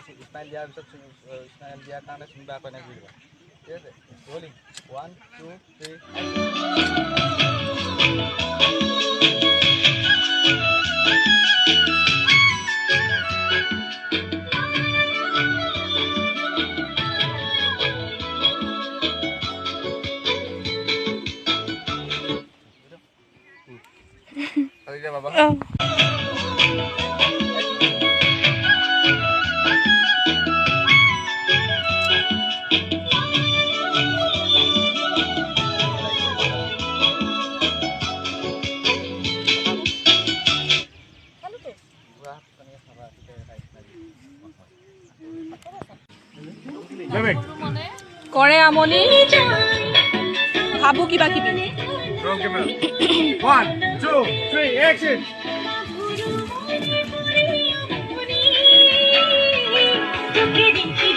Smile দিয়াৰ পিছত smile দিয়াৰ কাৰণে চিন্তা আকৌ এনেকৈ দিবা ঠিক আছে ৰলিং 1 2 3 Ayo Baba. কৰে আমনি ভাবু কিবা কিবি 1 2 3 action Look at